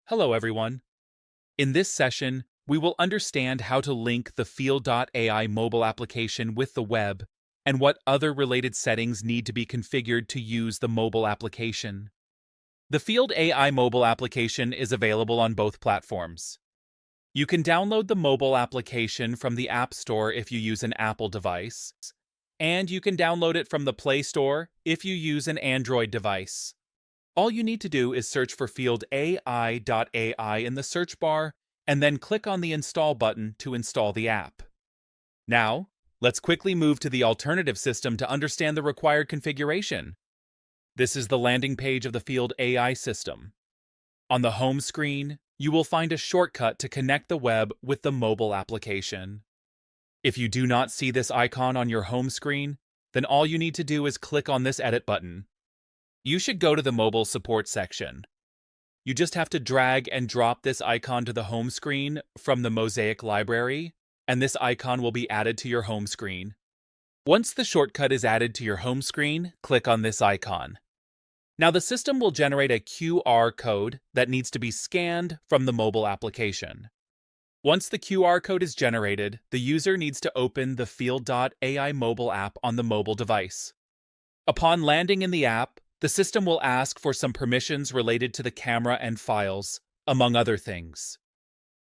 Hello, everyone. In this session, we will understand how to link the Field.ai mobile application with the web and what other related settings need to be configured to use the mobile application. The Field.ai mobile application is available on both platforms. You can download the mobile application from the App Store if you use an Apple device, and you can download it from the Play Store if you use an Android device. All you need to do is search for Field.ai in the search bar and then click on the Install button to install the app. Now, let's quickly move to the alternative system to understand the required configuration. This is the landing page of the Field.ai system. On the home screen, you will find a shortcut to connect the web with the mobile application. If you do not see this icon on your home screen, then all you need to do is click on this Edit button. You should go to the mobile support section. You just have to drag and drop this icon to the home screen from the Mosaic library, and this icon will be added to your home screen. Once the shortcut is added to your home screen, click on this icon. Now the system will generate a QR code that needs to be scanned from the mobile application. Once the QR code is generated, the user needs to open the Field.ai mobile app on the mobile device. Upon landing in the app, the system will ask for some permissions related to the camera and files, among other things.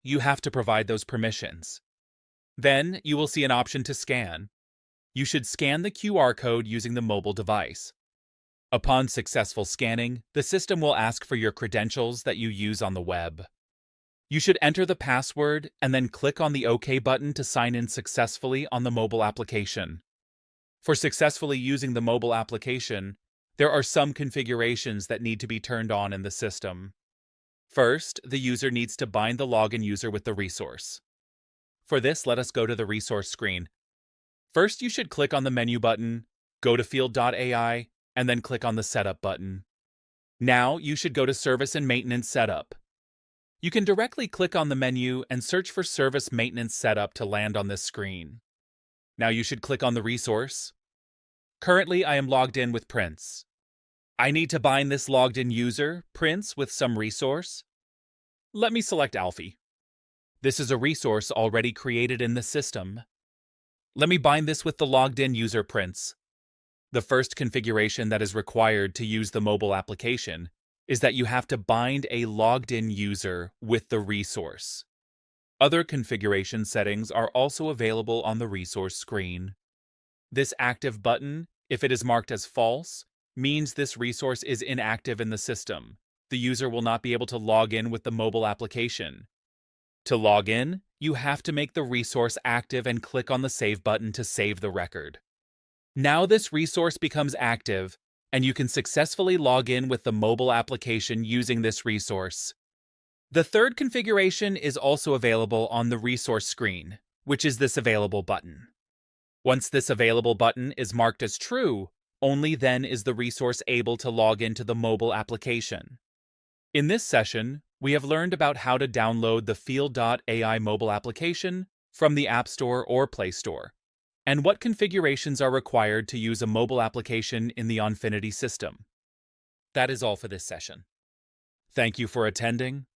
You have to provide those permissions. Then you will see an option to scan. You should scan the QR code using the mobile device. Upon successful scanning, the system will ask for your credentials that you use on the web. You should enter the password and then click on the OK button to sign in successfully on the mobile application. For successfully using the mobile application, there are some configurations that need to be turned on in the system. First, the user needs to bind the login user with the resource. For this, let us go to the resource screen. First, you should click on the menu button, go to Field.ai, and then click on the Setup button. Now, you should go to Service and Maintenance Setup. You can directly click on the menu and search for Service Maintenance Setup to land on this screen. Now you should click on the resource. Currently, I am logged in with Prince. I need to bind this logged in user, Prince, with some resource. Let me select Alfie. This is a resource already created in the system. Let me bind this with the logged in user, Prince. The first configuration that is required to use the mobile application is that you have to bind a logged in user with the resource. Other configuration settings are also available on the resource screen. This active button, if it is marked as false, means this resource is inactive in the system. The user will not be able to log in with the mobile application. To log in, you have to make the resource active and click on the Save button to save the record. Now this resource becomes active, and you can successfully log in with the mobile application using this resource. The third configuration is also available on the resource screen, which is this Available button. Once this Available button is marked as true, only then is the resource able to log into the mobile application. In this session, we have learned about how to download the Field.ai mobile application from the App Store or Play Store, and what configurations are required to use a mobile application in the Onfinity system. That is all for this session. Thank you for attending,